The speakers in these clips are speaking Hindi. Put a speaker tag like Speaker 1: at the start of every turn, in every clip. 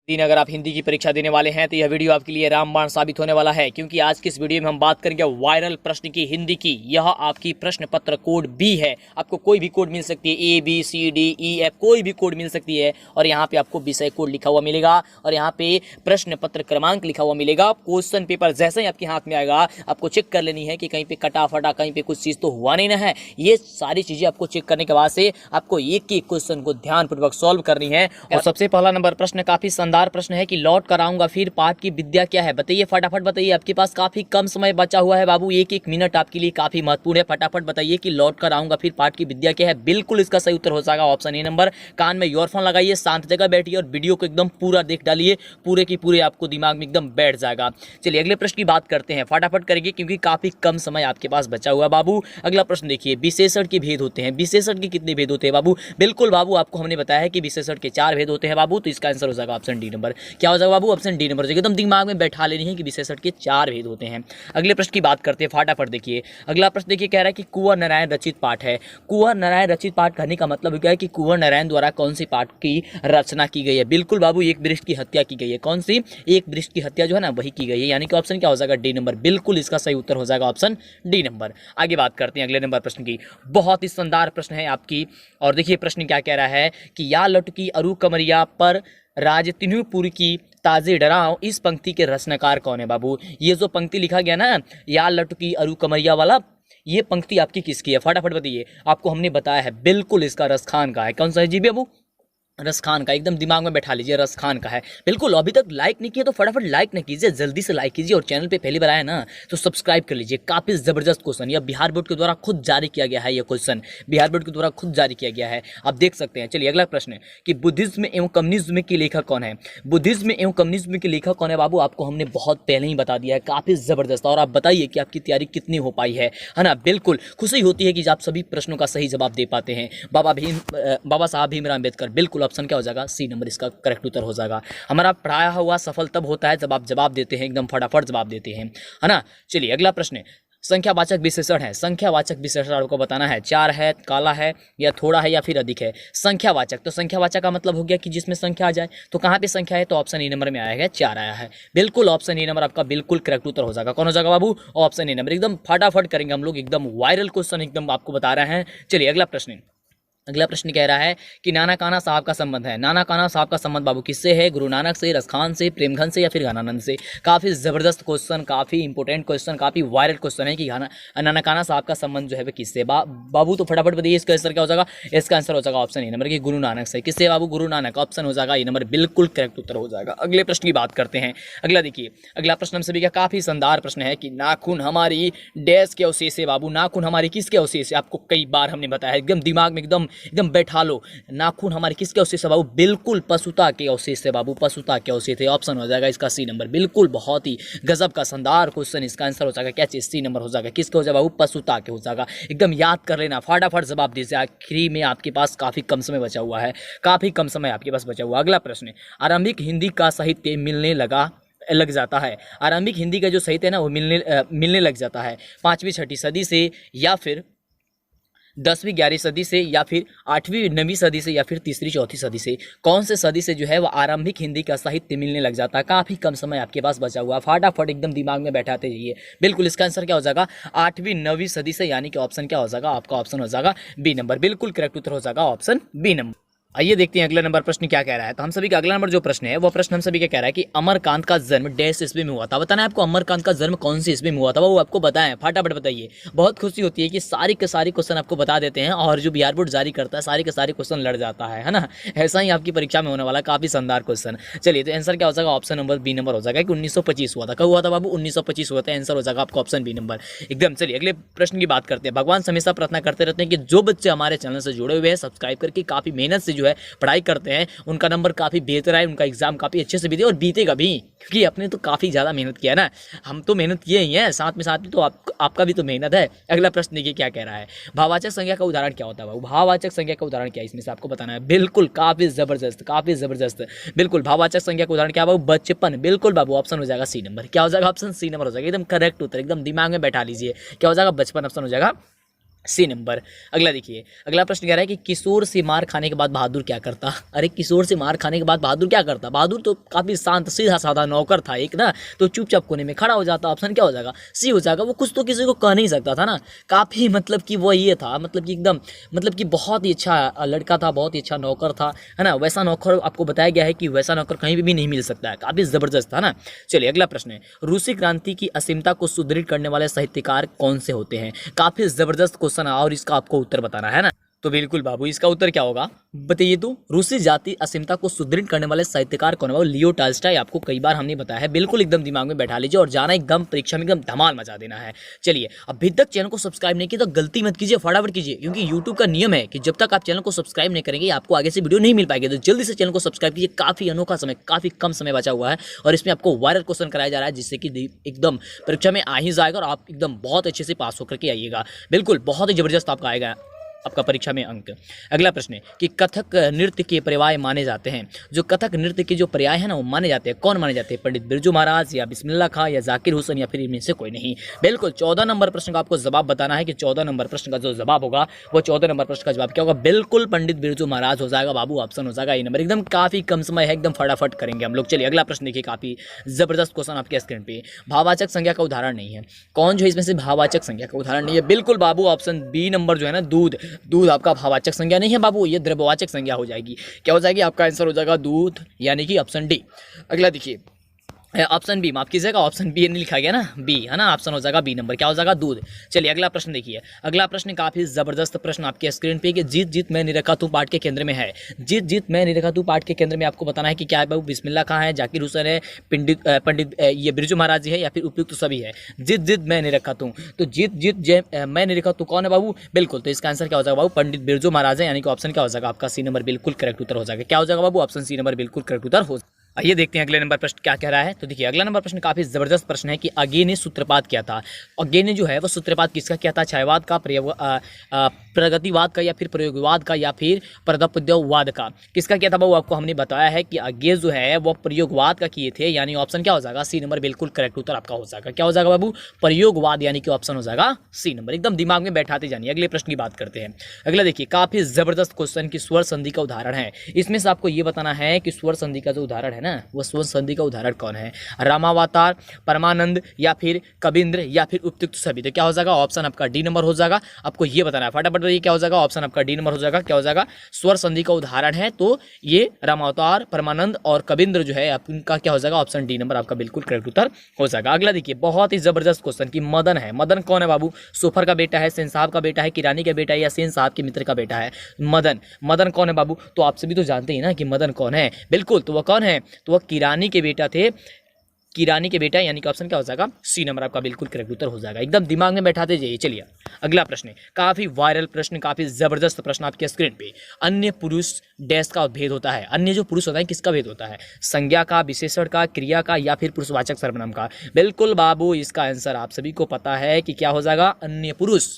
Speaker 1: दिन अगर आप हिंदी की परीक्षा देने वाले हैं तो यह वीडियो आपके लिए रामबाण साबित होने वाला है, क्योंकि आज की इस वीडियो में हम बात करेंगे वायरल प्रश्न की हिंदी की। यह आपकी प्रश्न पत्र कोड बी है। आपको कोई भी कोड मिल सकती है, A B C D E F, कोई भी कोड मिल सकती है। और यहाँ पे आपको विषय कोड लिखा हुआ मिलेगा और यहाँ पे प्रश्न पत्र क्रमांक लिखा हुआ मिलेगा। क्वेश्चन पेपर जैसे ही आपके हाथ में आएगा आपको चेक कर लेनी है कि कहीं पे कटा फटा, कहीं पे कुछ चीज़ तो हुआ नहीं ना है। ये सारी चीज़ें आपको चेक करने के बाद से आपको एक एक क्वेश्चन को ध्यानपूर्वक सॉल्व करनी है। और सबसे पहला नंबर प्रश्न काफी शानदार प्रश्न है कि लौट कर आऊंगा फिर पाठ की विद्या क्या है। बताइए, फटाफट बताइए। आपके पास काफी कम समय बचा हुआ है बाबू, एक एक मिनट आपके लिए काफी महत्वपूर्ण है। फटाफट बताइए कि लौट कर आऊंगा फिर पाठ की विद्या क्या है। बिल्कुल इसका सही उत्तर हो जाएगा ऑप्शन ए नंबर। कान में ईयरफोन लगाइए, शांत जगह बैठिए और वीडियो को एकदम पूरा देख डालिए, पूरे की पूरे आपको दिमाग में एकदम बैठ जाएगा। चलिए अगले प्रश्न की बात करते हैं, फटाफट करेंगे क्योंकि काफी कम समय आपके पास बचा हुआ है बाबू। अगला प्रश्न देखिए, विशेषण के भेद होते हैं। विशेषण के कितने भेद होते हैं बाबू? बिल्कुल बाबू, आपको हमने बताया है कि विशेषण के 4 भेद होते हैं बाबू। तो इसका आंसर हो जाएगा ऑप्शन डी नंबर। क्या हो जाएगा बाबू? Option D number. एकदम दिमाग में बैठा लेनी है कि विशेषण के 4 भेद होते हैं। अगले प्रश्न की बात करते हैं, फटाफट देखिए। अगला प्रश्न देखिए, कह रहा है कि कुंवर नारायण रचित पाठ है। कुंवर नारायण रचित पाठ कहने का मतलब क्या है कि कुंवर नारायण द्वारा कौन सी पाठ की रचना की गई है? बिल्कुल बाबू, एक वृक्ष की हत्या की गई है। कौन सी? एक वृक्ष की हत्या जो है ना, वही की गई है। यानी कि ऑप्शन क्या हो जाएगा? D number. बिल्कुल इसका सही उत्तर हो जाएगा ऑप्शन डी नंबर। आगे बात करते हैं अगले नंबर प्रश्न की। बहुत ही शानदार प्रश्न है आपकी। और देखिए प्रश्न क्या कह रहा है कि या लटकी अरु कमरिया पर राज तिन्हुपुर की ताजे डराओ, इस पंक्ति के रचनाकार कौन है बाबू? ये जो पंक्ति लिखा गया ना, या लटकी अरु कमरिया वाला, ये पंक्ति आपकी किसकी है? फटाफट बताइए। आपको हमने बताया है बिल्कुल इसका रसखान का है। कौन सा है जी बाबू? रसखान का। एकदम दिमाग में बैठा लीजिए, रसखान का है। बिल्कुल, अभी तक लाइक नहीं किया तो फटाफट लाइक नहीं कीजिए, जल्दी से लाइक कीजिए। और चैनल पे पहली बार आया ना तो सब्सक्राइब कर लीजिए। काफी जबरदस्त क्वेश्चन, यह बिहार बोर्ड के द्वारा खुद जारी किया गया है। यह क्वेश्चन बिहार बोर्ड के द्वारा खुद जारी किया गया है, आप देख सकते हैं। चलिए अगला प्रश्न है कि बुद्धिज्म एवं कम्युनिज्म के लेखक कौन है? बुद्धिज्म एवं कम्युनिज्म के लेखक कौन है बाबू? आपको हमने बहुत पहले ही बता दिया है, काफी जबरदस्त। और आप बताइए कि आपकी तैयारी कितनी हो पाई है ना? बिल्कुल खुशी होती है कि आप सभी प्रश्नों का सही जवाब दे पाते हैं। बाबा साहब भीमराव अम्बेडकर। बिल्कुल ऑप्शन क्या हो जाएगा? सी नंबर इसका करेक्ट उत्तर हो जाएगा। हमारा पढ़ाया हुआ सफल तब होता है जब आप जवाब देते हैं, एकदम फटाफट जवाब देते हैं, है ना। चलिए अगला प्रश्न है, संख्यावाचक विशेषण है। संख्यावाचक विशेषण आपको बताना है, 4 है, काला है, या थोड़ा है, या फिर अधिक है। संख्यावाचक, तो संख्यावाचक का मतलब हो गया कि जिसमें संख्या आ जाए। तो कहाँ पे संख्या है? तो ऑप्शन ए नंबर में आया है, 4 आया है। बिल्कुल ऑप्शन ए नंबर आपका बिल्कुल करेक्ट उत्तर हो जाएगा। कौन हो जाएगा बाबू? Option A number. एकदम फटाफट करेंगे हम लोग, एकदम वायरल क्वेश्चन एकदम आपको बता रहे हैं। चलिए अगला प्रश्न। अगला प्रश्न कह रहा है कि नाना काना साहब का संबंध है। नाना काना साहब का संबंध बाबू किससे है? गुरु नानक से, रसखान से, प्रेमघन से, या फिर ज्ञानानंद से? काफी जबरदस्त क्वेश्चन, काफी इंपॉर्टेंट क्वेश्चन, काफी वायरल क्वेश्चन है कि नाना काना साहब का संबंध जो है वह किससे? बाबू तो फटाफट बताइए, इसका आंसर क्या हो जाएगा? इसका आंसर हो जाएगा ऑप्शन ए नंबर की गुरु नानक से। किससे बाबू? गुरु नानक। ऑप्शन हो जाएगा ए नंबर, बिल्कुल करेक्ट उत्तर हो जाएगा। अगले प्रश्न की बात करते हैं। अगला देखिए, अगला प्रश्न हम सभी का काफी शानदार प्रश्न है कि नाखून हमारी डैश के अवशेष है बाबू। नाखून हमारी किसके अवशेष है? आपको कई बार हमने बताया, एकदम दिमाग में एकदम बैठा लो। नाखून हमारे किसके अवशेष है बाबू? बिल्कुल पशुता के अवशेष है बाबू, पशुता के अवशेष है। ऑप्शन हो जाएगा इसका सी नंबर। बिल्कुल बहुत ही गजब का शानदार क्वेश्चन, इसका आंसर हो जाएगा क्या चीज? सी नंबर हो जाएगा। किसका हो जाएगा बाबू? पशुता के हो जाएगा। एकदम याद कर लेना, फटाफट जवाब दीजिए। आखिरी में आपके पास काफी कम समय बचा हुआ है, काफी कम समय आपके पास बचा हुआ। अगला प्रश्न, आरंभिक हिंदी का साहित्य मिलने लग जाता है। आरंभिक हिंदी का जो साहित्य है ना वो मिलने लग जाता है 5वीं 6वीं सदी से, या फिर 10वीं 11वीं सदी से, या फिर 8वीं 9वीं सदी से, या फिर 3री 4थी सदी से? कौन से सदी से जो है वो आरंभिक हिंदी का साहित्य मिलने लग जाता है? काफी कम समय आपके पास बचा हुआ, फटाफट एकदम दिमाग में बैठाते जाइए। बिल्कुल इसका आंसर क्या हो जाएगा? 8वीं 9वीं सदी से, यानी कि ऑप्शन क्या हो जाएगा? आपका ऑप्शन हो जाएगा बी नंबर। बिल्कुल करेक्ट उत्तर हो जाएगा ऑप्शन बी नंबर। आइए देखते हैं अगला नंबर प्रश्न क्या कह रहा है। तो हम सभी का अगला नंबर जो प्रश्न है वो प्रश्न हम सभी का कह रहा है कि अमरकांत का जन्म डैश ईस्वी में हुआ था। बताना है आपको अमरकांत का जन्म कौन सी ईस्वी में हुआ था, वो आपको बताएं, फटाफट बताइए। बहुत खुशी होती है कि सारी के सारी क्वेश्चन आपको बता देते हैं और जो बिहार बोर्ड जारी करता है सारे के सारे क्वेश्चन लड़ जाता है ना। ऐसा ही आपकी परीक्षा में होने वाला काफी शानदार क्वेश्चन। चलिए तो आंसर क्या हो जाएगा? ऑप्शन नंबर बी नंबर हो जाएगा कि 1925 हुआ था। कब हुआ था बाबू? 1925 हुआ था। आंसर हो जाएगा आपका ऑप्शन बी नंबर एकदम। चलिए अगले प्रश्न की बात करते हैं। भगवान हमेशा प्रार्थना करते रहते हैं कि जो बच्चे हमारे चैनल से जुड़े हुए हैं, सब्सक्राइब करके काफी मेहनत से जो है पढ़ाई करते हैं, उनका नंबर काफी बेहतर है, उनका एग्जाम काफी अच्छे से बीते और बीतेगा भी, क्योंकि अपने तो काफी ज्यादा मेहनत किया ना। हम तो मेहनत किए ही हैं, साथ में तो आपका भी तो मेहनत है। अगला प्रश्न देखिए क्या कह रहा है। भाववाचक संज्ञा का उदाहरण क्या होता है? भाववाचक संज्ञा का उदाहरण क्या है इसमें से आपको बताना है। बिल्कुल काफी जबरदस्त, काफी जबरदस्त। बिल्कुल भाववाचक संज्ञा का उदाहरण क्या बाबू? बचपन। बिल्कुल बाबू ऑप्शन हो जाएगा सी नंबर। क्या हो जाएगा? ऑप्शन सी नंबर हो जाएगा। एकदम करेक्ट उत्तर, एकदम दिमाग में बैठा लीजिए। क्या हो जाएगा? बचपन ऑप्शन हो जाएगा सी नंबर। अगला देखिए, अगला प्रश्न कह रहा है कि किशोर से मार खाने के बाद बहादुर क्या करता। अरे किशोर से मार खाने के बाद बहादुर क्या करता? बहादुर तो काफी शांत सीधा साधा नौकर था एक ना, तो चुपचाप कोने में खड़ा हो जाता। ऑप्शन क्या हो जाएगा? सी हो जाएगा। वो कुछ तो किसी को कह नहीं सकता था ना, काफी मतलब कि वो ये था, मतलब कि एकदम मतलब कि बहुत ही अच्छा लड़का था, बहुत ही अच्छा नौकर था, है ना। वैसा नौकर आपको बताया गया है कि वैसा नौकर कहीं भी नहीं मिल सकता है, काफी जबरदस्त था ना। चलिए अगला प्रश्न है, रूसी क्रांति की असीमता को सुदृढ़ करने वाले साहित्यकार कौन से होते हैं? काफी जबरदस्त क्वेश्चन है और इसका आपको उत्तर बताना है ना। तो बिल्कुल बाबू, इसका उत्तर क्या होगा बताइए। तो रूसी जाति असीमता को सुदृढ़ करने वाले साहित्यकार कौन है? वो लियो टॉल्स्टॉय। आपको कई बार हमने बताया है, बिल्कुल एकदम दिमाग में बैठा लीजिए और जाना एकदम परीक्षा में एकदम धमाल मचा देना है। चलिए, अभी तक चैनल को सब्सक्राइब नहीं किया तो गलती मत कीजिए, फटाफट कीजिए, क्योंकि यूट्यूब का नियम है कि जब तक आप चैनल को सब्सक्राइब नहीं करेंगे आपको आगे से वीडियो नहीं मिल पाएगी। तो जल्दी से चैनल को सब्सक्राइब कीजिए, काफी अनोखा समय, काफी कम समय बचा हुआ है और इसमें आपको वायरल क्वेश्चन कराया जा रहा है, जिससे कि एकदम परीक्षा में आ ही जाएगा और आप एकदम बहुत अच्छे से पास होकर के आइएगा। बिल्कुल बहुत ही जबरदस्त आपका आएगा आपका परीक्षा में अंक। अगला प्रश्न है कि कथक नृत्य के पर्याय माने जाते हैं। जो कथक नृत्य के जो पर्याय है ना वो माने जाते हैं, कौन माने जाते हैं? पंडित बिरजू महाराज या बिस्मिल्लाह खां या जाकिर हुसैन या फिर इनमें से कोई नहीं। बिल्कुल 14 नंबर प्रश्न का आपको जवाब बताना है कि 14 नंबर प्रश्न का जो जवाब होगा वो 14 नंबर प्रश्न का जवाब क्या होगा? बिल्कुल पंडित बिरजू महाराज हो जाएगा बाबू, ऑप्शन हो जाएगा ए नंबर। एकदम काफी कम समय है, एकदम फटाफट करेंगे हम लोग। चलिए अगला प्रश्न देखिए, काफी जबरदस्त क्वेश्चन आपके स्क्रीन पे। भाववाचक संज्ञा का उदाहरण नहीं है, कौन जो है इसमें से भाववाचक संज्ञा का उदाहरण नहीं है? बिल्कुल बाबू, ऑप्शन बी नंबर जो है ना, दूध। दूध आपका भाववाचक संज्ञा नहीं है बाबू, ये द्रव्यवाचक संज्ञा हो जाएगी। क्या हो जाएगी? आपका आंसर हो जाएगा दूध, यानी कि ऑप्शन डी। अगला देखिए, ऑप्शन बी, माफ कीजिएगा, ऑप्शन बी नहीं लिखा गया ना, बी है ना, ऑप्शन हो जाएगा बी नंबर। क्या हो जाएगा? दूध। चलिए अगला प्रश्न देखिए, अगला प्रश्न काफी जबरदस्त प्रश्न आपके स्क्रीन पे कि जीत जीत मैं निरखा तू पाठ के केंद्र में है। जीत जीत मैं निरखा तू पाठ के केंद्र में आपको बताना है कि क्या है बाबू? बिस्मिल्लाह खां है, जाकिर हुसैन है, पंडित ये बिरजू महाराज जी है या फिर उपयुक्त सभी है। जीत जीत मैं निरखा तू, तो जीत जीत मैं निरखा तू कौन है बाबू? बिल्कुल, तो इसका आंसर क्या हो जाएगा बाबू? पंडित बिरजू महाराज है, यानी कि ऑप्शन क्या हो जाएगा? आपका सी नंबर बिल्कुल करेक्ट उत्तर हो जाएगा। क्या हो जाएगा बाबू? ऑप्शन सी नंबर बिल्कुल करेक्ट उत्तर हो। आइए देखते हैं अगले नंबर प्रश्न क्या कह रहा है। तो देखिए अगला नंबर प्रश्न काफी जबरदस्त प्रश्न है कि अज्ञे ने सूत्रपात किया था। अज्ञे ने जो है वो सूत्रपात किसका किया था? छायावाद का, प्रगतिवाद का या फिर प्रयोगवाद का या फिर प्रदपद्यवाद का? किसका किया था बाबू? आपको हमने बताया है कि अज्ञे जो है वो प्रयोगवाद का किए थे, यानी ऑप्शन क्या हो जाएगा? सी नंबर बिल्कुल करेक्ट उत्तर आपका हो जाएगा। क्या हो जाएगा बाबू? प्रयोगवाद, यानी कि ऑप्शन हो जाएगा सी नंबर। एकदम दिमाग में बैठाते जानिए। अगले प्रश्न की बात करते हैं। अगला देखिए, काफी जबरदस्त क्वेश्चन की स्वर संधि का उदाहरण है। इसमें से आपको ये बताना है कि स्वर संधि का जो उदाहरण है ना, वो स्वर संधि का उदाहरण कौन है? रामावतार, परमानंद या फिर कबींद्र या फिर उपयुक्त सभी? तो क्या हो जाएगा? ऑप्शन आपका डी नंबर हो जाएगा। आपको ये बताना है, फटाफट बताइए क्या हो जाएगा? ऑप्शन आपका डी नंबर हो जाएगा। क्या हो जाएगा? स्वर संधि का उदाहरण है तो ये रामावतार, परमानंद और कबींद्र जो है आपका क्या हो जाएगा? ऑप्शन डी नंबर आपका बिल्कुल करेक्ट उत्तर हो जाएगा। अगला देखिए, बहुत ही जबरदस्त क्वेश्चन की मदन है। मदन कौन है बाबू? सोफर का बेटा है, सेन साहब का बेटा है, किरानी का बेटा है या सेन साहब के मित्र का बेटा है? मदन, मदन कौन है बाबू? तो आप सभी तो जानते हैं ना कि मदन कौन है। बिल्कुल, तो वह कौन है? तो वह किरानी के बेटा थे, किरानी के बेटा, यानी कि ऑप्शन क्या हो जाएगा? सी नंबर आपका बिल्कुल करेक्ट उत्तर हो जाएगा। एकदम दिमाग में बैठाते जाइए। चलिए अगला प्रश्न, काफी वायरल प्रश्न, काफी जबरदस्त प्रश्न आपके स्क्रीन पे। अन्य पुरुष डैश का भेद होता है। अन्य जो पुरुष होता है किसका भेद होता है? संज्ञा का, विशेषण का, क्रिया का या फिर पुरुषवाचक सर्वनाम का? बिल्कुल बाबू, इसका आंसर आप सभी को पता है कि क्या हो जाएगा? अन्य पुरुष।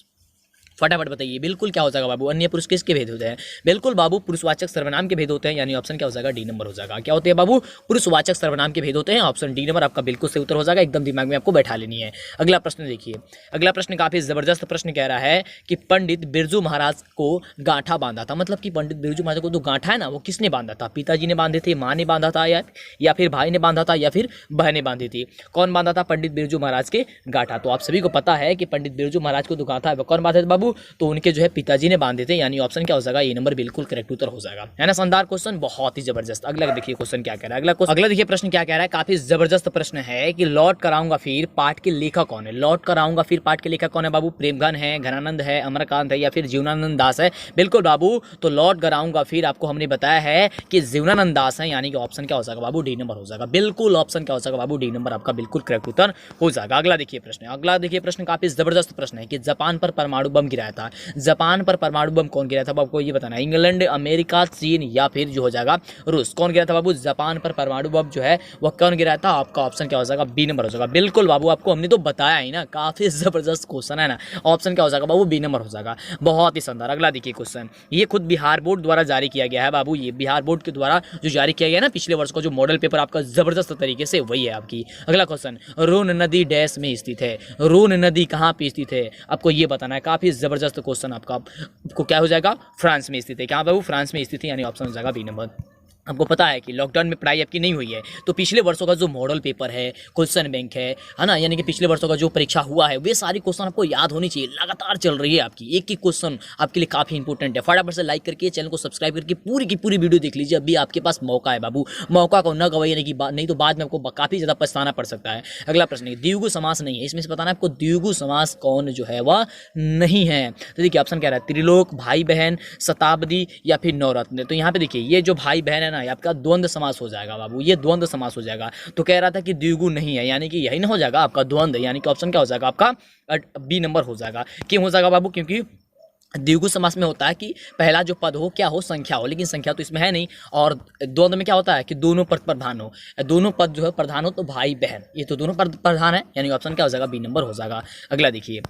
Speaker 1: फटाफट बताइए बिल्कुल क्या हो जाएगा बाबू? अन्य पुरुष किसके भेद होते हैं? बिल्कुल बाबू, पुरुषवाचक सर्वनाम के भेद होते हैं, यानी ऑप्शन क्या हो जाएगा? डी नंबर हो जाएगा। क्या होते हैं बाबू? पुरुषवाचक सर्वनाम के भेद होते हैं, ऑप्शन डी नंबर आपका बिल्कुल सही उत्तर हो जाएगा। एकदम दिमाग में आपको बैठा लेनी है। अगला प्रश्न देखिए, अगला प्रश्न काफी जबरदस्त प्रश्न कह रहा है कि पंडित बिरजू महाराज को गांठा बांधा था। मतलब कि पंडित बिरजू महाराज को जो गांठा है ना वो किसने बांधा था? पिताजी ने बांधे थे, माँ ने बांधा था या फिर भाई ने बांधा था या फिर बहन ने बांधी थी? कौन बांधा था पंडित बिरजू महाराज के गांठा? तो आप सभी को पता है कि पंडित बिरजू महाराज को जो गांठा है वो कौन बांधे थे बाबू? तो उनके जो है पिताजी ने बांधे थे, यानी ऑप्शन क्या हो जाएगा? ये नंबर बिल्कुल करेक्ट उत्तर हो जाएगा। है ना शानदार क्वेश्चन, बहुत ही जबरदस्त। अगला देखिए क्वेश्चन क्या कह रहा है। अगला देखिए प्रश्न क्या कह रहा है, काफी जबरदस्त प्रश्न है कि लौट कराऊंगा फिर पाठ के लेखक कौन है? लौट कराऊंगा फिर पाठ के लेखक कौन है बाबू? प्रेमघन है, घनानंद है, अमरकांत है या फिर जीवनानंद दास है? बिल्कुल बाबू, तो लौट कराऊंगा फिर आपको हमने बताया है कि जीवनानंद दास है, यानी कि ऑप्शन क्या हो जाएगा बाबू? डी नंबर हो जाएगा। बिल्कुल ऑप्शन क्या हो जाएगा बाबू? डी नंबर आपका बिल्कुल करेक्ट उत्तर हो जाएगा। अगला देखिए प्रश्न, अगला देखिए प्रश्न काफी जबरदस्त प्रश्न है कि जापान पर परमाणु बम गिराया था। जापान पर परमाणु बम कौन गिरा था? आपको ये बताना है। इंग्लैंड, अमेरिका, चीन या फिर जो हो जाएगा रूस? कौन गिरा था बाबू? जापान पर परमाणु बम जो है वह कौन गिरा था? आपका ऑप्शन क्या हो जाएगा? बी नंबर हो जाएगा। बिल्कुल बाबू, आपको हमने तो बताया ही ना, काफी जबरदस्त क्वेश्चन है ना। ऑप्शन क्या हो जाएगा बाबू? बी नंबर हो जाएगा। बहुत ही शानदार। अगला देखिए क्वेश्चन, ये खुद बिहार बोर्ड द्वारा जारी किया गया है बाबू। ये बिहार बोर्ड के द्वारा जो जारी किया गया ना पिछले वर्ष का जो मॉडल पेपर आपका जबरदस्त तरीके से, वही है आपकी। अगला क्वेश्चन, रोन नदी डैश में स्थित है। रोन नदी कहाँ पे स्थित है? आपको ये बताना है। काफी जबरदस्त क्वेश्चन आपको क्या हो जाएगा, फ्रांस में स्थित है। क्या बाबू, फ्रांस में स्थित है, यानी ऑप्शन हो जाएगा बी नंबर। आपको पता है कि लॉकडाउन में पढ़ाई आपकी नहीं हुई है, तो पिछले वर्षों का जो मॉडल पेपर है, क्वेश्चन बैंक है ना, यानी कि पिछले वर्षों का जो परीक्षा हुआ है वे सारी क्वेश्चन आपको याद होनी चाहिए। लगातार चल रही है आपकी, एक ही क्वेश्चन आपके लिए काफ़ी इंपॉर्टेंट है। फटाफट से लाइक करके चैनल को सब्सक्राइब करके पूरी की पूरी वीडियो देख लीजिए। अभी आपके पास मौका है बाबू, मौका को न गवाइए, नहीं तो बाद में आपको काफ़ी ज़्यादा पछताना पड़ सकता है। अगला प्रश्न है, द्विगु समास नहीं है, इसमें से बताना है आपको द्विगु समास कौन जो है वह नहीं है। तो देखिए ऑप्शन क्या रहा है, त्रिलोक, भाई बहन, शताब्दी या फिर नवरत्न। तो यहाँ पे देखिए ये जो भाई बहन है ना, आपका द्वंद्व समास हो जाएगा बाबू, ये द्वंद्व समास हो जाएगा। तो कह रहा था कि द्विगु नहीं है, यानी कि यही ना हो जाएगा आपका द्वंद्व, यानी कि ऑप्शन क्या हो जाएगा आपका बी नंबर हो जाएगा। क्यों हो जाएगा बाबू, क्योंकि द्विगु समास में होता है कि पहला जो पद हो क्या हो, संख्या हो, लेकिन संख्या तो इसमें है नहीं। और द्वंद्व में क्या होता है कि दोनों पद प्रधान हो, दोनों पद जो है प्रधान हो, तो भाई बहन ये तो दोनों पद प्रधान है, यानी ऑप्शन क्या हो जाएगा, बी नंबर हो जाएगा। अगला देखिए,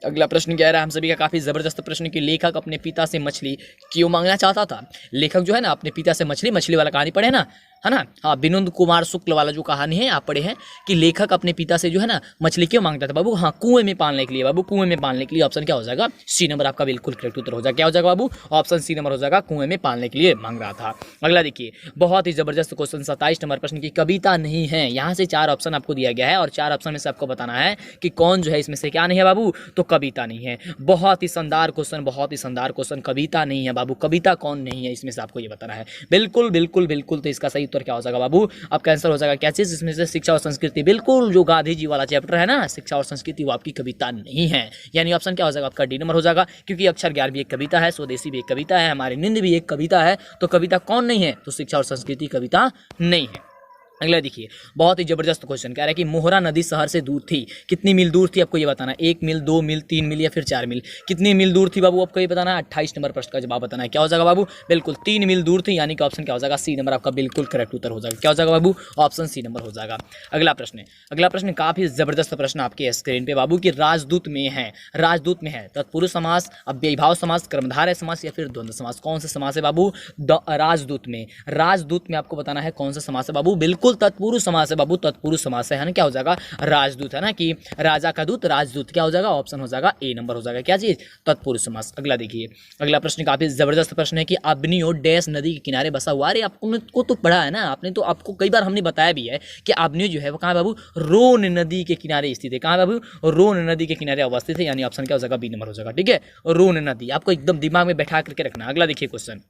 Speaker 1: अगला प्रश्न क्या रहा है हम सभी का, काफी जबरदस्त प्रश्न कि लेखक अपने पिता से मछली क्यों मांगना चाहता था। लेखक जो है ना अपने पिता से मछली वाला कहानी पढ़े ना, है ना, हाँ, विनोद कुमार शुक्ल वाला जो कहानी है आप पढ़े हैं कि लेखक अपने पिता से जो है ना मछली क्यों मांगता था बाबू, हाँ, कुएं में पालने के लिए बाबू, कुएं में पालने के लिए। ऑप्शन क्या हो जाएगा, सी नंबर आपका बिल्कुल करेक्ट उत्तर हो जाएगा। क्या हो जाएगा बाबू, ऑप्शन सी नंबर हो जाएगा, कुएं में पालने के लिए मांग रहा था। अगला देखिए, बहुत ही जबरदस्त क्वेश्चन 27 नंबर प्रश्न की कविता नहीं है। यहाँ से 4 ऑप्शन आपको दिया गया है और 4 ऑप्शन में से आपको बताना है कि कौन जो है इसमें से क्या नहीं है बाबू, तो कविता नहीं है। बहुत ही शानदार क्वेश्चन, बहुत ही शानदार क्वेश्चन, कविता नहीं है बाबू, कविता कौन नहीं है इसमें से आपको ये बताना है। बिल्कुल बिल्कुल बिल्कुल, तो इसका सही उत्तर क्या हो जाएगा बाबू, आपका आंसर हो जाएगा क्या चीज, इसमें से शिक्षा और संस्कृति। बिल्कुल, जो गांधी जी वाला चैप्टर है ना, शिक्षा और संस्कृति, वो आपकी कविता नहीं है, यानी ऑप्शन क्या हो जाएगा आपका डी नंबर हो जाएगा। क्योंकि अक्षर ज्ञान भी एक कविता है, स्वदेशी भी एक कविता है, हमारी नींद भी एक कविता है, तो कविता कौन नहीं है, तो शिक्षा और संस्कृति कविता नहीं है। अगला देखिए, बहुत ही जबरदस्त क्वेश्चन कह रहा है कि मोहरा नदी शहर से दूर थी, कितनी मील दूर थी आपको ये बताना है, 1 मील, 2 मील, 3 मील या फिर 4 मील। कितनी मील दूर थी बाबू आपको ये बताना है, 28 नंबर प्रश्न का जवाब बताना है। क्या हो जाएगा बाबू, बिल्कुल 3 मील दूर थी, यानी कि ऑप्शन क्या हो जाएगा, सी नंबर आपका बिल्कुल करेक्ट उत्तर हो जाएगा। क्या हो जाएगा बाबू, ऑप्शन सी नंबर हो जाएगा। अगला प्रश्न है, अगला प्रश्न काफी जबरदस्त प्रश्न आपके स्क्रीन पे बाबू, कि राजदूत में है, राजदूत में है तत्पुरुष समास, अव्ययीभाव समास, कर्मधारय समास या फिर द्वंद्व समास, कौन सा समास है बाबू, राजदूत में। राजदूत में आपको बताना है कौन सा समास है बाबू, बिल्कुल तत्पुरुष समास है बाबू, तत्पुरुष समास है ना, क्या हो जाएगा, राजदूत, है ना, कि राजा का दूत राजदूत। क्या हो जाएगा, ऑप्शन हो जाएगा ए नंबर हो जाएगा, क्या चीज, तत्पुरुष समास। अगला देखिए, अगला प्रश्न काफी जबरदस्त प्रश्न है कि अबनियो डैश नदी के किनारे बसा हुआ। अरे आपको तो पढ़ा है ना आपने, तो आपको कई बार हमने बताया भी है कि अबनियो जो है वो कहाँ है बाबू, रोन नदी के किनारे स्थित है। कहाँ है बाबू, रोन नदी के किनारे अवस्थित है, यानी ऑप्शन क्या हो जाएगा, बी नंबर हो जाएगा। ठीक है, रोन नदी आपको एकदम दिमाग में बैठा करके रखना। अगला देखिए क्वेश्चन,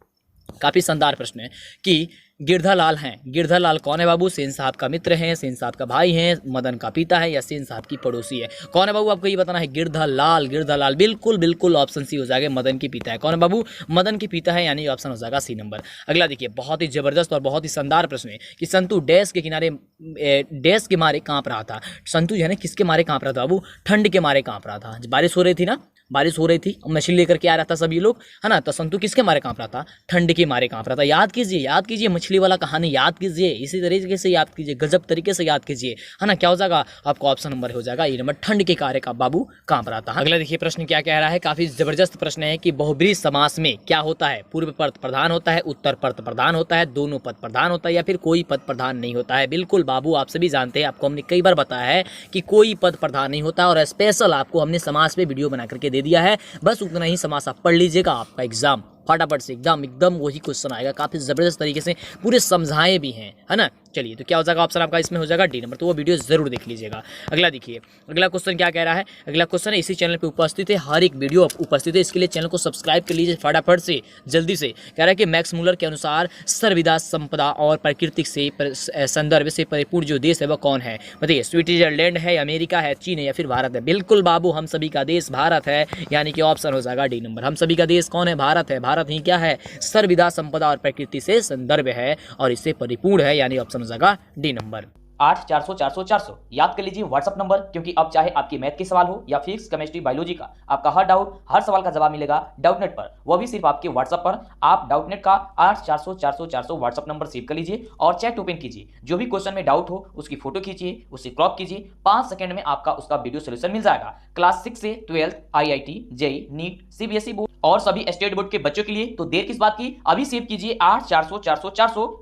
Speaker 1: काफी शानदार प्रश्न है कि गिरधालाल हैं, गिरधालाल कौन है बाबू, सेन साहब का मित्र है, सेन साहब का भाई है, मदन का पिता है या सेन साहब की पड़ोसी है। कौन है बाबू आपको ये बताना है, गिरधालाल, गिरधालाल बिल्कुल बिल्कुल ऑप्शन सी हो जाएगा, मदन की पिता है। कौन है बाबू, मदन की पिता है, यानी ऑप्शन हो जाएगा सी नंबर। अगला देखिए, बहुत ही जबरदस्त और बहुत ही शानदार प्रश्न है कि संतु डैश के किनारे डैश के मारे कांप रहा था। संतु जो है ना किसके मारे कांप रहा था बाबू, ठंड के मारे कांप रहा था। बारिश हो रही थी ना, बारिश हो रही थी, मछली लेकर के आ रहा था सभी लोग, है ना, तो संतु किसके मारे कांप रहा था, ठंड के मारे कांप रहा था। याद कीजिए, याद कीजिए, मछली वाला कहानी याद कीजिए, इसी तरीके से याद कीजिए, गजब तरीके से याद कीजिए, है ना। क्या हो जाएगा आपको, ऑप्शन नंबर हो जाएगा ये नंबर, ठंड के कार्य का बाबू कांप रहा था। अगला देखिए प्रश्न क्या कह रहा है, काफी जबरदस्त प्रश्न है कि बहुब्रीहि समास में क्या होता है, पूर्व पद प्रधान होता है, उत्तर पद प्रधान होता है, दोनों पद प्रधान होता है या फिर कोई पद प्रधान नहीं होता है। बिल्कुल बाबू, आप सभी जानते हैं, आपको हमने कई बार बताया है कि कोई पद प्रधान नहीं होता, और स्पेशल आपको हमने समास पे वीडियो बना करके दे दिया है। बस उतना ही समास आप पढ़ लीजिएगा, आपका एग्जाम फटाफट से एकदम वही क्वेश्चन आएगा, काफी जबरदस्त तरीके से पूरे समझाए भी हैं, है ना। चलिए, तो क्या हो जाएगा ऑप्शन आपका इसमें हो जाएगा डी नंबर, तो वो वीडियो जरूर देख लीजिएगा। अगला देखिए, अगला क्वेश्चन क्या कह रहा है, अगला क्वेश्चन है इसी चैनल पे उपस्थित है, हर एक वीडियो उपस्थित है, इसके लिए चैनल को सब्सक्राइब कर लीजिए फटाफट से, जल्दी से। कह रहा है कि मैक्स मूलर के अनुसार सर्वविदा संपदा और प्राकृतिक से संदर्भ से परिपूर्ण जो देश है वह कौन है। बताइए, स्विट्जरलैंड है, अमेरिका है, चीन है या फिर भारत है। बिल्कुल बाबू, हम सभी का देश भारत है, यानी कि ऑप्शन हो जाएगा डी नंबर। हम सभी का देश कौन है, भारत है। भारत ही क्या है, सर्वविदा संपदा और प्रकृति से संदर्भ है और इससे परिपूर्ण है, यानी ऑप्शन हो जाएगा डी नंबर।
Speaker 2: 8 400 400 400 याद कर लीजिए व्हाट्सअप नंबर, क्योंकि अब चाहे आपकी मैथ के सवाल हो या फिजिक्स, केमिस्ट्री, बायोलॉजी का, आपका हर डाउट, हर सवाल का जवाब मिलेगा डाउटनेट पर, वो भी सिर्फ आपके व्हाट्सअप पर। आप डाउटनेट का 8 400 400 400 व्हाट्सअप नंबर सेव कर लीजिए और चैट ओपन कीजिए। जो भी क्वेश्चन में डाउट हो उसकी फोटो खींचिए, उसे क्रॉप कीजिए, 5 सेकंड में आपका उसका वीडियो सोल्यूशन मिल जाएगा। क्लास 6 से 12th, IIT, JEE, NEET, CBSE board और सभी स्टेट बोर्ड के बच्चों के लिए, तो देर किस बात की, अभी सेव कीजिए 8 400 400 400।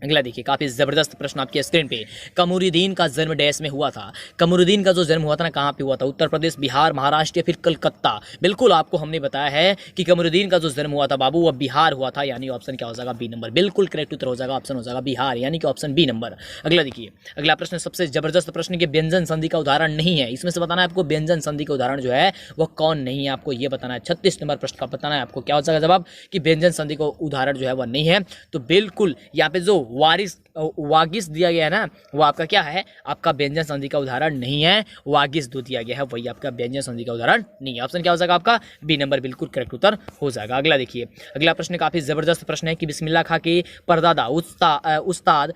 Speaker 1: अगला देखिए, काफी जबरदस्त प्रश्न आपके स्क्रीन पे। कमरुद्दीन का जन्म डैश में हुआ था। कमरुद्दीन का जो जन्म हुआ था ना, कहाँ पे हुआ था? उत्तर प्रदेश, बिहार, महाराष्ट्र या फिर कलकत्ता। बिल्कुल आपको हमने बताया है कि कमरुद्दीन का जो जन्म हुआ था बाबू, वह बिहार हुआ था, यानी ऑप्शन क्या हो जाएगा? B number. बिल्कुल करेक्ट उत्तर हो जाएगा, ऑप्शन हो जाएगा बिहार, यानी कि ऑप्शन बी नंबर। अगला देखिए, अगला प्रश्न सबसे जबरदस्त प्रश्न के व्यंजन संधि का उदाहरण नहीं है। इसमें से बताना है आपको व्यंजन संधि का उदाहरण जो है वह कौन नहीं है, आपको ये बताना है। 36 नंबर प्रश्न का बताना है आपको क्या हो जाएगा जवाब, कि व्यंजन संधि का उदाहरण जो है वह नहीं है। तो बिल्कुल यहाँ पे जो वागिस दिया गया है ना, वो आपका क्या है? आपका व्यंजन संधि का उदाहरण नहीं है। वागिस दो दिया गया है, वही आपका व्यंजन संधि का उदाहरण नहीं है। ऑप्शन क्या हो जाएगा आपका? बी नंबर, बिल्कुल करेक्ट उत्तर हो जाएगा। अगला देखिए, अगला प्रश्न काफी जबरदस्त प्रश्न है कि बिस्मिल्लाह खां के परदादा उस्ताद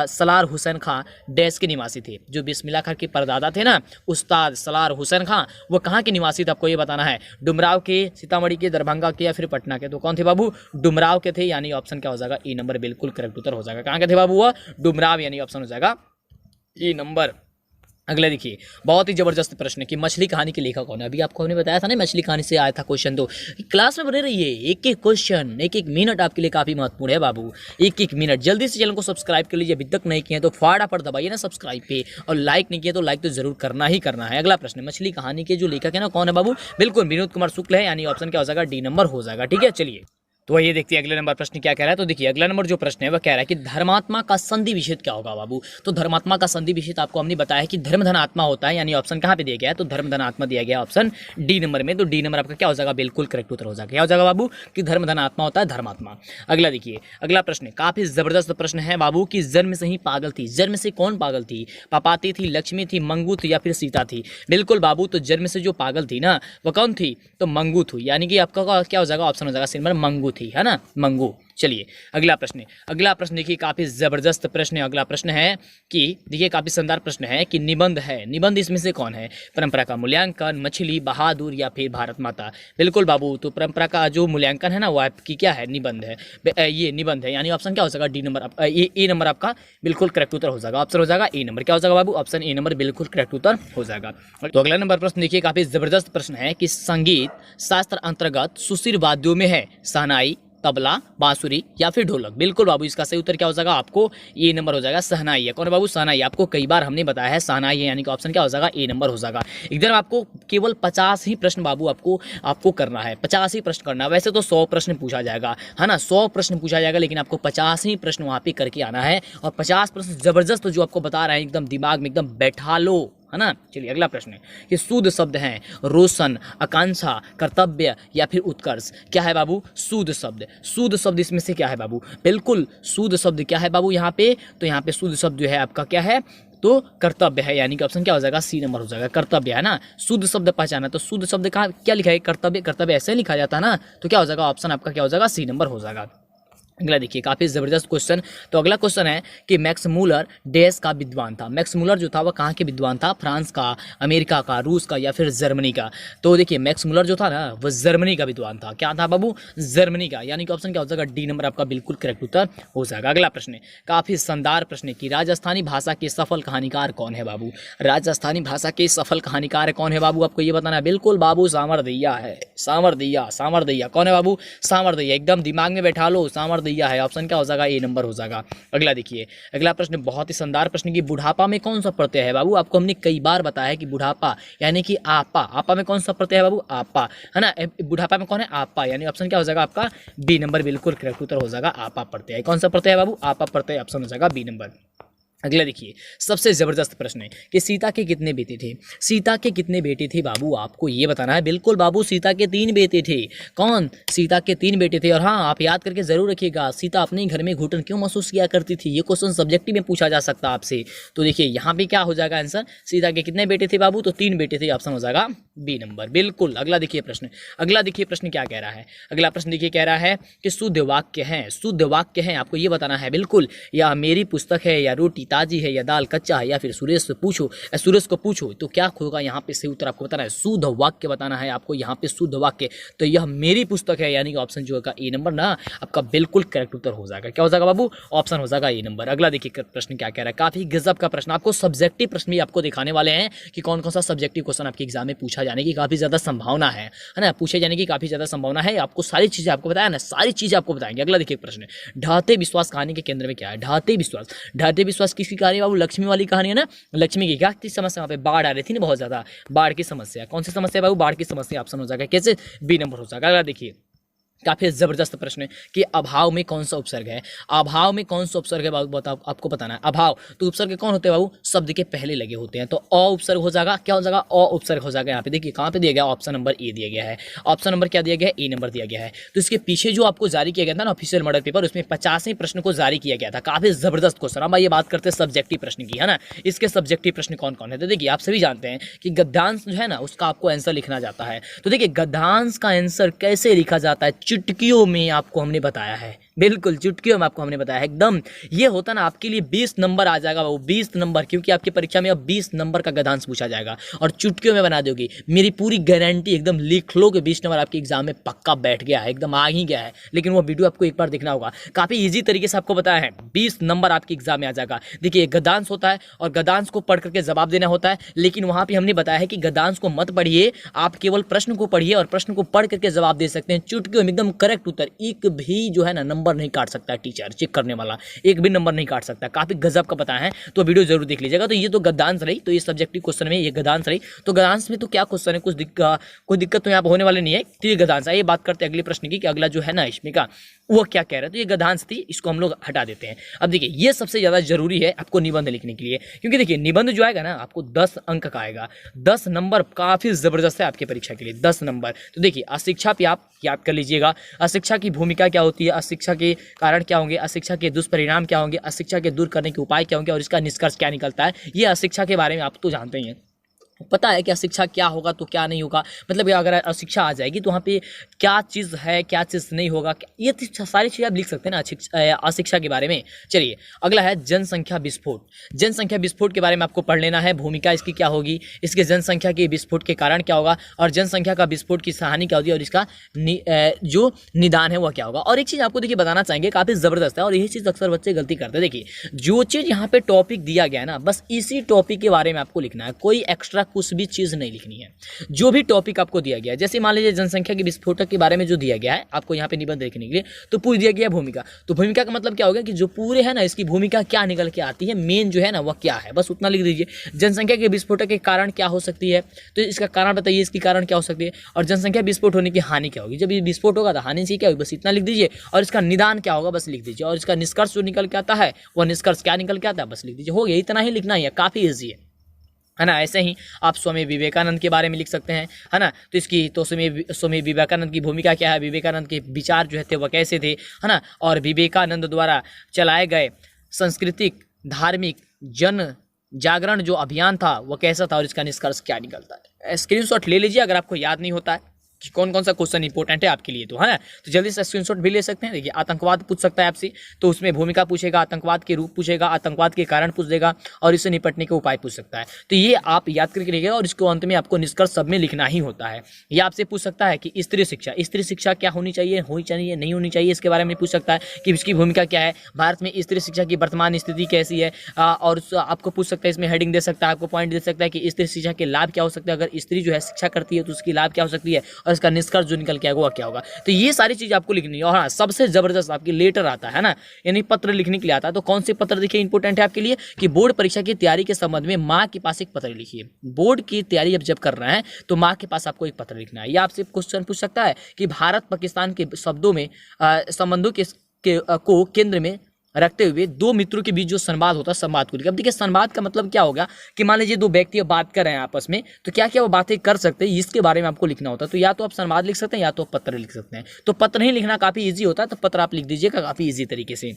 Speaker 1: सलार हुसैन खां डैश के निवासी थे। जो बिस्मिल्लाह खां के परदादा थे ना, उस्ताद सलार हुसैन खां, वो कहाँ के निवासी थे? आपको ये बताना है। डुमराव के, सीतामढ़ी के, दरभंगा के या फिर पटना के? तो कौन थे बाबू? डुमराव के थे, यानी ऑप्शन क्या हो जाएगा? ई नंबर, बिल्कुल करेक्ट उत्तर हो जाएगा। कहाँ के थे बाबू? वो डुमराव, यानी ऑप्शन हो जाएगा ई नंबर। अगला देखिए, बहुत ही जबरदस्त प्रश्न है कि मछली कहानी के लेखक कौन है? अभी आपको हमने बताया था ना, मछली कहानी से आया था क्वेश्चन। तो क्लास में बने रहिए, एक एक क्वेश्चन, एक एक मिनट आपके लिए काफी महत्वपूर्ण है बाबू। एक एक मिनट, जल्दी से चैनल को सब्सक्राइब कर लीजिए, अभी तक नहीं किए हैं तो फटाफट दबाइए ना सब्सक्राइब पे, और लाइक नहीं किया तो लाइक तो जरूर करना ही करना है। अगला प्रश्न, मछली कहानी के जो लेखक है ना, कौन है बाबू? बिल्कुल विनोद कुमार शुक्ल है, यानी ऑप्शन क्या हो जाएगा? डी नंबर हो जाएगा। ठीक है, चलिए तो ये देखते हैं अगले नंबर प्रश्न क्या कह रहा है। तो देखिए, अगला नंबर जो प्रश्न है वह कह रहा है कि धर्मात्मा का संधि विच्छेद क्या होगा बाबू? तो धर्मात्मा का संधि विच्छेद आपको हमने बताया कि धर्म धन आत्मा होता है, यानी ऑप्शन कहाँ पे दिया गया है? तो धर्म धन आत्मा दिया गया, ऑप्शन डी नंबर में। तो डी नंबर आपका क्या हो जाएगा? बिल्कुल करेक्ट उत्तर हो जाएगा। क्या हो जाएगा बाबू? कि धर्म धन आत्मा होता है, धर्मात्मा। अगला देखिए, अगला प्रश्न काफी जबरदस्त प्रश्न है बाबू कि जन्म से ही पागल थी। जन्म से कौन पागल थी? पापाती थी, लक्ष्मी थी, मंगू थी या फिर सीता थी? बिल्कुल बाबू, तो जन्म से जो पागल थी ना, वह कौन थी? तो मंगू थी, यानी कि आपका क्या हो जाएगा? ऑप्शन हो जाएगा सी नंबर, मंगू थी, है ना, मंगू। चलिए अगला प्रश्न देखिए, काफी जबरदस्त प्रश्न है। अगला प्रश्न है कि देखिए, काफी शानदार प्रश्न है कि निबंध है। निबंध इसमें से कौन है? परंपरा का मूल्यांकन, मछली, बहादुर या फिर भारत माता? बिल्कुल बाबू, तो परंपरा का जो मूल्यांकन है ना, वो आपकी क्या है? निबंध है। ये निबंध है, यानी ऑप्शन क्या हो जाएगा? डी नंबर, ए नंबर आपका बिल्कुल करेक्ट उत्तर हो जाएगा। ऑप्शन हो जाएगा ए नंबर। क्या हो जाएगा बाबू? ऑप्शन ए नंबर बिल्कुल करेक्ट उत्तर हो जाएगा। तो अगला नंबर प्रश्न देखिए, काफी जबरदस्त प्रश्न है कि संगीत शास्त्र अंतर्गत सुशील वाद्यों में है शहनाई, तबला, बांसुरी या फिर ढोलक? बिल्कुल बाबू, इसका सही उत्तर क्या हो जाएगा? आपको ए नंबर हो जाएगा, शहनाई है। कौन है बाबू? शहनाई। आपको कई बार हमने बताया है शहनाई है, यानी कि ऑप्शन क्या हो जाएगा? ए नंबर हो जाएगा। एकदम आपको केवल 50 ही प्रश्न बाबू आपको करना है, 50 ही प्रश्न करना है। वैसे तो 100 प्रश्न पूछा जाएगा, है ना, 100 प्रश्न पूछा जाएगा, लेकिन आपको 50 ही प्रश्न वहाँ पे करके आना है। और 50 प्रश्न जबरदस्त जो आपको बता रहे हैं, एकदम दिमाग में एकदम बैठा लो, है ना। चलिए अगला प्रश्न है कि शुद्ध शब्द हैं रोशन, आकांक्षा, कर्तव्य या फिर उत्कर्ष? क्या है बाबू? शुद्ध शब्द। शुद्ध शब्द इसमें से क्या है बाबू? बिल्कुल शुद्ध शब्द क्या है बाबू यहाँ पे? तो यहाँ पे शुद्ध शब्द जो है आपका क्या है? तो कर्तव्य है, यानी कि ऑप्शन क्या हो जाएगा? सी नंबर हो जाएगा। कर्तव्य है ना, शुद्ध शब्द पहचाना। तो शुद्ध शब्द कहाँ क्या लिखा है? कर्तव्य। कर्तव्य ऐसे लिखा जाता है ना, तो क्या हो जाएगा? ऑप्शन आपका क्या हो जाएगा? सी नंबर हो जाएगा। अगला देखिए, काफी जबरदस्त क्वेश्चन। तो अगला क्वेश्चन है कि मैक्स मूलर डैश का विद्वान था। मैक्स मूलर जो था वह कहाँ के विद्वान था? फ्रांस का, अमेरिका का, रूस का या फिर जर्मनी का? तो देखिए, मैक्स मूलर जो था ना, वह जर्मनी का विद्वान था। क्या था बाबू? जर्मनी का, यानी कि ऑप्शन क्या हो जाएगा? डी नंबर आपका बिल्कुल करेक्ट उत्तर हो जाएगा। अगला प्रश्न है काफी शानदार प्रश्न है कि राजस्थानी भाषा के सफल कहानीकार कौन है बाबू? राजस्थानी भाषा के सफल कहानीकार कौन है बाबू? आपको ये बताना है। बिल्कुल बाबू, सामरदैया है। सामरदैया कौन है बाबू? सामरदैया। एकदम दिमाग में बैठा लो, सामरदैया है। ऑप्शन क्या हो जाएगा? ए नंबर हो जाएगा। अगला देखिए, अगला प्रश्न बहुत ही शानदार प्रश्न की बुढ़ापा में कौन सा प्रत्यय है बाबू? आपको हमने कई बार बताया कि बुढ़ापा यानी कि आपा। आपा में कौन सा प्रत्यय है बाबू? आपा, है ना। बुढ़ापा में कौन है? आपा, यानी ऑप्शन क्या हो जाएगा आपका? बी नंबर बिल्कुल करेक्ट उत्तर हो जाएगा। आपा प्रत्यय। कौन सा प्रत्यय है बाबू? आपा प्रत्यय। ऑप्शन हो जाएगा बी नंबर। अगला देखिए, सबसे जबरदस्त प्रश्न है कि सीता के कितने बेटे थे? सीता के कितने बेटे थे बाबू? आपको ये बताना है। बिल्कुल बाबू, सीता के 3 बेटे थे। कौन? सीता के 3 बेटे थे। और हाँ, आप याद करके जरूर रखिएगा, सीता अपने घर में घुटन क्यों महसूस किया करती थी? ये क्वेश्चन सब्जेक्टिव में पूछा जा सकता है आपसे। तो देखिए, यहाँ पे क्या हो जाएगा आंसर? सीता के कितने बेटे थे बाबू? तो 3 बेटे थे। ऑप्शन हो जाएगा बी नंबर बिल्कुल। अगला देखिए प्रश्न क्या कह रहा है? अगला प्रश्न देखिए, कह रहा है कि शुद्ध वाक्य है। शुद्ध वाक्य है, आपको ये बताना है। बिल्कुल, या मेरी पुस्तक है, या रोटी ताजी है या दाल कच्चा है, या फिर सुरेश को पूछो तो क्या होगा यहाँ पे सही उत्तर आपको बताना है, शुद्ध वाक्य बताना है आपको यहाँ पे शुद्ध वाक्य। तो यह मेरी पुस्तक है, यानी कि ऑप्शन जो होगा ए नंबर ना आपका बिल्कुल करेक्ट उत्तर हो जाएगा। क्या हो जाएगा बाबू, ऑप्शन हो जाएगा ए नंबर। अगला देखिए प्रश्न क्या कह रहा है, काफी गजब का प्रश्न, आपको सब्जेक्टिव प्रश्न भी आपको दिखाने वाले हैं कि कौन कौन सा सब्जेक्टिव क्वेश्चन आपके एग्जाम में पूछा जाने की काफी ज्यादा संभावना है ना, पूछे जाने की काफी ज्यादा संभावना है। आपको सारी चीजें आपको बताया ना, सारी चीजें आपको बताएंगे। अगला देखिए प्रश्न, ढाते विश्वास कहानी के केंद्र में क्या है, ढाते विश्वास किसकी कहानी बाबू, लक्ष्मी वाली कहानी है ना, लक्ष्मी की क्या समस्या, वहाँ पे बाढ़ आ रही थी ना बहुत ज्यादा, बाढ़ की समस्या, कौन सी समस्या बाबू, बाढ़ की समस्या, ऑप्शन हो जाएगा कैसे, बी नंबर हो जाएगा। अगला देखिए काफी जबरदस्त प्रश्न है कि अभाव में कौन सा उपसर्ग है, अभाव में कौन सा उपसर्ग है बाबू बताओ, आपको बताना है। अभाव तो उपसर्ग कौन होते हैं बाबू, शब्द के पहले लगे होते हैं, तो अ उपसर्ग हो जाएगा, क्या हो जाएगा, अ उपसर्ग हो जाएगा। यहाँ पे देखिए कहाँ पे दिया गया, ऑप्शन नंबर ए दिया गया है, ऑप्शन नंबर क्या दिया गया है, ए नंबर दिया गया है। तो इसके पीछे जो आपको जारी किया गया था ना ऑफिशियल मॉडल पेपर, उसमें 50वें प्रश्न को जारी किया गया था, काफी जबरदस्त क्वेश्चन। अब ये बात करते हैं सब्जेक्टिव प्रश्न की, है ना, इसके सब्जेक्टिव प्रश्न कौन कौन है। तो देखिए आप सभी जानते हैं कि गद्यांश जो है ना उसका आपको आंसर लिखना जाता है। तो देखिए गद्यांश का आंसर कैसे लिखा जाता है, चुटकियों में आपको हमने बताया है, बिल्कुल चुटकियों में आपको हमने बताया है एकदम। ये होता ना आपके लिए 20 नंबर आ जाएगा वो 20 नंबर, क्योंकि आपकी परीक्षा में अब 20 नंबर का गद्यांश पूछा जाएगा और चुटकियों में बना दोगे, मेरी पूरी गारंटी, एकदम लिख लो कि 20 नंबर आपके एग्जाम में पक्का बैठ गया है, एकदम आ ही गया है। लेकिन वो वीडियो आपको एक बार देखना होगा, काफी ईजी तरीके से आपको बताया है, 20 नंबर आपके एग्जाम में आ जाएगा। देखिए गद्यांश होता है और गद्यांश को पढ़ करके जवाब देना होता है, लेकिन वहां पर हमने बताया है कि गद्यांश को मत पढ़िए, आप केवल प्रश्न को पढ़िए और प्रश्न को पढ़ करके जवाब दे सकते हैं। चुटकियों में एकदम करेक्ट उत्तर, एक भी जो है ना नंबर नहीं काट सकता है टीचर, चेक करने वाला एक भी नंबर नहीं काट सकता। काफी गजब का बताया है, तो वीडियो जरूर देख लीजिएगा। तो ये तो गद्यांश रही, तो ये सब्जेक्टिव क्वेश्चन में ये गद्यांश रही। तो गद्यांश में तो क्या क्वेश्चन है, कोई दिक्कत तो यहाँ पर होने वाले नहीं है, तो ये गद्यांश है। ये बात करते हैं अगले प्रश्न की कि अगला जो है ना इसमें का वो क्या कह रहा है, तो ये गद्यांश थी, इसको हम लोग हटा देते हैं। अब देखिए ये सबसे ज्यादा जरूरी है आपको निबंध लिखने के लिए, क्योंकि देखिए निबंध जो आएगा ना आपको 10 अंक का आएगा, 10 नंबर काफी जबरदस्त है आपके परीक्षा के लिए, 10 नंबर। तो देखिए अशिक्षा पे आप याद कर लीजिएगा, अशिक्षा की भूमिका क्या होती है, अशिक्षा के कारण क्या होंगे, अशिक्षा के दुष्परिणाम क्या होंगे, अशिक्षा के दूर करने के उपाय क्या होंगे और इसका निष्कर्ष क्या निकलता है। ये अशिक्षा के बारे में आप तो जानते ही हैं, पता है कि अशिक्षा क्या होगा तो क्या नहीं होगा, मतलब अगर अशिक्षा आ जाएगी तो वहाँ पे क्या चीज़ है क्या चीज़ नहीं होगा, ये सारी चीज़ें आप लिख सकते हैं ना अशिक्षा के बारे में। चलिए अगला है जनसंख्या विस्फोट। जनसंख्या विस्फोट के बारे में आपको पढ़ लेना है, भूमिका इसकी क्या होगी, इसके जनसंख्या के विस्फोट के कारण क्या होगा और जनसंख्या का विस्फोट की कहानी क्या होती है और इसका जो निदान है वह क्या होगा। और एक चीज़ आपको देखिए बताना चाहेंगे, काफ़ी ज़बरदस्त है और यही चीज़ अक्सर बच्चे गलती करते हैं। देखिए जो चीज़ यहाँ पे टॉपिक दिया गया है ना, बस इसी टॉपिक के बारे में आपको लिखना है, कोई एक्स्ट्रा कुछ भी चीज़ नहीं लिखनी है। जो भी टॉपिक आपको दिया गया है, जैसे मान लीजिए जनसंख्या के विस्फोटक के बारे में जो दिया गया है आपको यहाँ पे निबंध लिखने के लिए, तो पूछ दिया गया भूमिका। तो भूमिका का मतलब क्या होगा कि जो पूरे है ना इसकी भूमिका क्या निकल के आती है, मेन जो है ना वह क्या है, बस उतना लिख दीजिए। जनसंख्या के विस्फोटक के कारण क्या हो सकती है, तो इसका कारण बताइए, इसकी कारण क्या हो सकती है, और जनसंख्या विस्फोट होने की हानि क्या होगी, जब ये विस्फोट होगा तो हानि से क्या होगी, बस इतना लिख दीजिए। और इसका निदान क्या होगा, बस लिख दीजिए। और इसका निष्कर्ष जो निकल के आता है वह निष्कर्ष क्या निकल के आता है, बस लिख दीजिए। हो गया, इतना ही लिखना ही है, काफ़ी ईजी है ना। ऐसे ही आप स्वामी विवेकानंद के बारे में लिख सकते हैं, है ना। तो इसकी तो स्वामी विवेकानंद की भूमिका क्या है, विवेकानंद के विचार जो थे वह कैसे थे, है ना। और विवेकानंद द्वारा चलाए गए सांस्कृतिक धार्मिक जन जागरण जो अभियान था वह कैसा था और इसका निष्कर्ष क्या निकलता है। स्क्रीनशॉट ले लीजिए अगर आपको याद नहीं होता है कि कौन कौन सा क्वेश्चन इंपॉर्टेंट है आपके लिए, तो है ना। तो जल्दी से स्क्रीनशॉट भी ले सकते हैं। देखिए आतंकवाद पूछ सकता है आपसे, तो उसमें भूमिका पूछेगा, आतंकवाद के रूप पूछेगा, आतंकवाद के कारण पूछ देगा और इससे निपटने के उपाय पूछ सकता है। तो ये आप याद करके लिखिएगा और इसको अंत में आपको निष्कर्ष सब में लिखना ही होता है। ये आपसे पूछ सकता है कि स्त्री शिक्षा क्या होनी चाहिए नहीं होनी चाहिए, इसके बारे में पूछ सकता है कि इसकी भूमिका क्या है, भारत में स्त्री शिक्षा की वर्तमान स्थिति कैसी है। और आपको पूछ सकता है, इसमें हेडिंग दे सकता है, आपको पॉइंट दे सकता है कि स्त्री शिक्षा के लाभ क्या हो सकते हैं, अगर स्त्री जो है शिक्षा करती है तो उसकी लाभ क्या हो सकती है और इसका निष्कर्ष जो निकल के आएगा क्या होगा। तो ये सारी चीज आपको लिखनी है। और हाँ, सबसे जबरदस्त आपकी लेटर आता है ना, यानी पत्र लिखने के लिए आता है। तो कौन से पत्र देखिए इंपॉर्टेंट है आपके लिए कि बोर्ड परीक्षा की तैयारी के संबंध में माँ के पास एक पत्र लिखिए। बोर्ड की तैयारी जब कर रहे हैं तो माँ के पास आपको एक पत्र लिखना है। या आपसे क्वेश्चन पूछ सकता है कि भारत पाकिस्तान के शब्दों में संबंधों को केंद्र में रखते हुए दो मित्रों के बीच जो संवाद होता है, संवाद को लिखिए। अब देखिए संवाद का मतलब क्या होगा कि मान लीजिए दो व्यक्ति बात कर रहे हैं आपस में, तो क्या क्या वो बातें कर सकते हैं इसके बारे में आपको लिखना होता है। तो या तो आप संवाद लिख सकते हैं या तो पत्र लिख सकते हैं। तो पत्र ही लिखना काफी ईजी होता है, तो पत्र आप लिख दीजिएगा काफी ईजी तरीके से।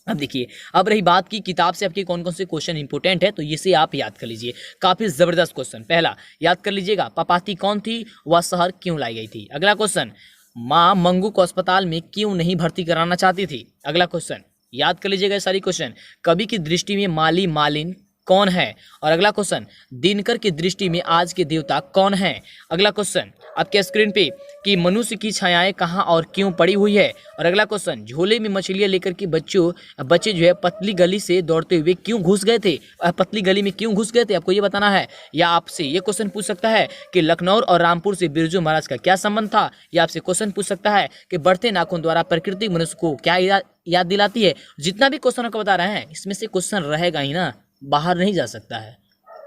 Speaker 1: अब देखिए, अब रही बात की किताब से आपके कौन कौन से क्वेश्चन इंपॉर्टेंट है, तो इसे आप याद कर लीजिए। काफी जबरदस्त क्वेश्चन। पहला याद कर लीजिएगा, पपाती कौन थी, वह शहर क्यों लाई गई थी। अगला क्वेश्चन, माँ मंगू को अस्पताल में क्यों नहीं भर्ती कराना चाहती थी। अगला क्वेश्चन याद कर लीजिएगा सारी क्वेश्चन। कवि की दृष्टि में माली मालिन कौन है? और अगला क्वेश्चन, दिनकर की दृष्टि में आज के देवता कौन है? अगला क्वेश्चन आपके स्क्रीन पे कि मनुष्य की छायाएं कहाँ और क्यों पड़ी हुई है? और अगला क्वेश्चन, झोले में मछलियां लेकर के बच्चे जो है पतली गली से दौड़ते हुए क्यों घुस गए थे? पतली गली में क्यों घुस गए थे, आपको ये बताना है। या आपसे ये क्वेश्चन पूछ सकता है कि लखनऊ और रामपुर से बिरजू महाराज का क्या संबंध था? या आपसे क्वेश्चन पूछ सकता है कि बढ़ते नाखून द्वारा प्रकृति मनुष्य को क्या याद दिलाती है? जितना भी क्वेश्चन आपको बता रहे हैं इसमें से क्वेश्चन रहेगा ही ना, बाहर नहीं जा सकता है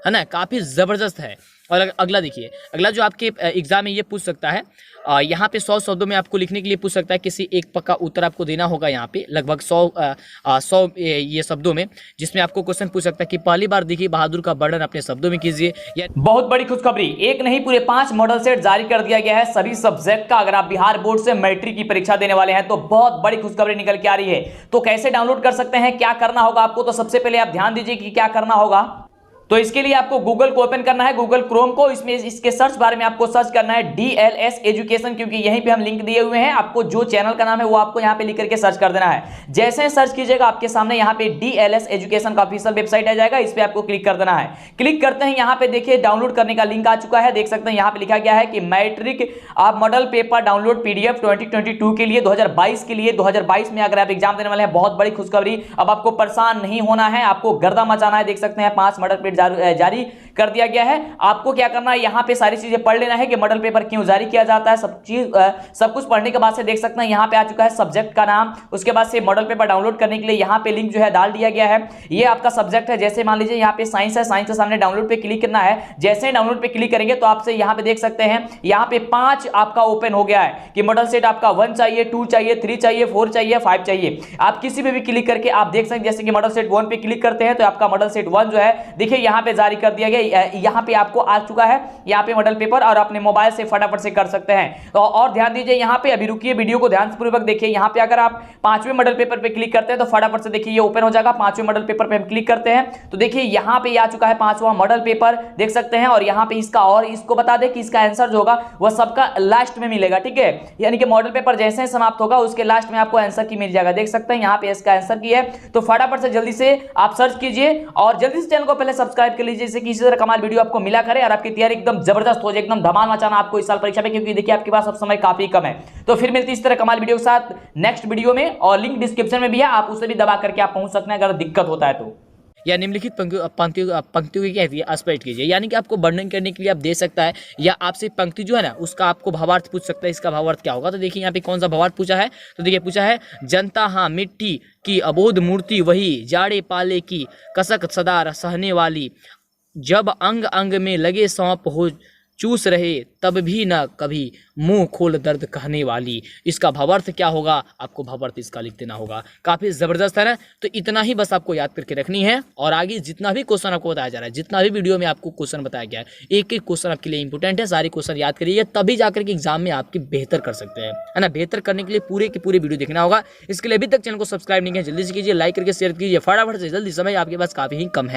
Speaker 1: ना। काफ़ी ज़बरदस्त है। और अगला देखिए, अगला जो आपके एग्जाम में ये पूछ सकता है, यहाँ पे 100 शब्दों में आपको लिखने के लिए पूछ सकता है। किसी एक पक्का उत्तर आपको देना होगा यहाँ पे लगभग 100 ये शब्दों में, जिसमें आपको क्वेश्चन पूछ सकता है कि पहली बार देखिए बहादुर का वर्णन अपने शब्दों में कीजिए। या
Speaker 2: बहुत बड़ी खुशखबरी, एक नहीं पूरे 5 मॉडल सेट जारी कर दिया गया है सभी सब्जेक्ट का। अगर आप बिहार बोर्ड से मैट्रिक की परीक्षा देने वाले हैं तो बहुत बड़ी खुशखबरी निकल के आ रही है। तो कैसे डाउनलोड कर सकते हैं, क्या करना होगा आपको? तो सबसे पहले आप ध्यान दीजिए कि क्या करना होगा। तो इसके लिए आपको गूगल को ओपन करना है, गूगल क्रोम को। इसमें इसके सर्च बार में आपको सर्च करना है DLS एजुकेशन, क्योंकि यहीं पे हम लिंक दिए हुए हैं। आपको जो चैनल का नाम है वो आपको यहाँ पे लिख करके सर्च कर देना है। जैसे सर्च कीजिएगा आपके सामने यहाँ पे DLS एजुकेशन का ऑफिशियल वेबसाइट आ जाएगा। इस पे आपको क्लिक कर देना है। क्लिक करते हैं यहाँ पे देखिए डाउनलोड करने का लिंक आ चुका है, देख सकते हैं यहाँ पे लिखा गया है कि मैट्रिक आप मॉडल पेपर डाउनलोड PDF 2022 के लिए 2022 के लिए 2022 में अगर आप एग्जाम देने वाले हैं, बहुत बड़ी खुशखबरी। अब आपको परेशान नहीं होना है, आपको गर्दा मचाना है। देख सकते हैं 5 मॉडल पेपर जारी कर दिया गया है। आपको क्या करना है, यहाँ पे सारी चीजें पढ़ लेना है कि मॉडल पेपर क्यों जारी किया जाता है। सब कुछ पढ़ने के बाद से देख सकते हैं यहाँ पे आ चुका है सब्जेक्ट का नाम। उसके बाद से मॉडल पेपर डाउनलोड करने के लिए यहाँ पे लिंक जो है डाल दिया गया है। ये आपका सब्जेक्ट है, जैसे मान लीजिए यहाँ पे साइंस है, साइंस के सामने डाउनलोड पे क्लिक करना है। जैसे डाउनलोड पे क्लिक करेंगे तो आपसे यहाँ पे देख सकते हैं यहाँ पे 5 आपका ओपन हो गया है कि मॉडल सेट आपका 1 चाहिए, 2 चाहिए, 3 चाहिए, 4 चाहिए, 5 चाहिए। आप किसी पे भी क्लिक करके आप देख सकते हैं, जैसे कि मॉडल सेट 1 पे क्लिक करते हैं तो आपका मॉडल सेट 1 जो है देखिए यहाँ पे जारी कर दिया गया। यहाँ पे आपको आ चुका है यहाँ पे मॉडल पेपर, और अपने मोबाइल से फटाफट से कर सकते हैं। तो और ध्यान दीजिए यहाँ पे, अभी रुकिए वीडियो को ध्यानपूर्वक देखिए। यहाँ पे अगर आप 5वें मॉडल पेपर पे क्लिक करते हैं तो फटाफट से देखिए ये ओपन हो जाएगा। 5वें मॉडल पेपर पे हम क्लिक करते हैं तो देखिए यहाँ पे आ चुका है 5वां मॉडल पेपर, देख सकते हैं। और यहाँ पे इसका, और इसको बता दें कि इसका आंसर जो होगा वह सबका लास्ट में मिलेगा, ठीक है। यानी कि मॉडल पेपर जैसे समाप्त होगा उसके लास्ट में आपको आंसर की मिल जाएगा। देख सकते हैं यहाँ पे इसका आंसर की है। तो फटाफट से जल्दी से आप सर्च कीजिए और जल्दी से चैनल को पहले सब्सक्राइब कर लीजिए, जैसे कि इसी तरह कमाल वीडियो आपको मिला करे और आपकी तैयारी एकदम जबरदस्त हो जाए, एकदम धमाल मचाना आपको इस साल परीक्षा में, क्योंकि देखिए आपके पास अब समय काफी कम है। तो फिर मिलती है इस तरह कमाल वीडियो के साथ नेक्स्ट वीडियो में, और लिंक डिस्क्रिप्शन में भी है, आप उसे भी दबा करके आप पहुंच सकते हैं अगर दिक्कत होता है तो।
Speaker 1: या निम्नलिखित पंक्तियों की क्या स्पष्ट कीजिए, यानी कि आपको वर्णन करने के लिए आप दे सकता है, या आपसे पंक्ति जो है ना उसका आपको भावार्थ पूछ सकता है, इसका भावार्थ क्या होगा। तो देखिए यहाँ पे कौन सा भावार्थ पूछा है, तो देखिए पूछा है जनता हाँ मिट्टी की अबोध मूर्ति वही, जाड़े पाले की कसक सदा सहने वाली, जब अंग अंग में लगे सौंप हो चूस रहे तब भी न कभी मुंह खोल दर्द कहने वाली। इसका भावार्थ क्या होगा, आपको भावार्थ इसका लिख देना होगा। काफ़ी ज़बरदस्त है ना। तो इतना ही बस आपको याद करके रखनी है, और आगे जितना भी क्वेश्चन आपको बताया जा रहा है, जितना भी वीडियो में आपको क्वेश्चन बताया गया है, एक एक क्वेश्चन आपके लिए इंपॉर्टेंट है। सारे क्वेश्चन याद करिए, तभी जाकर के एग्जाम में आपकी बेहतर कर सकते हैं, है ना। बेहतर करने के लिए पूरे के पूरे वीडियो देखना होगा। इसके लिए अभी तक चैनल को सब्सक्राइब नहीं किया, जल्दी से कीजिए, लाइक करके शेयर कीजिए फटाफट से, जल्दी, समय आपके पास काफ़ी ही कम है।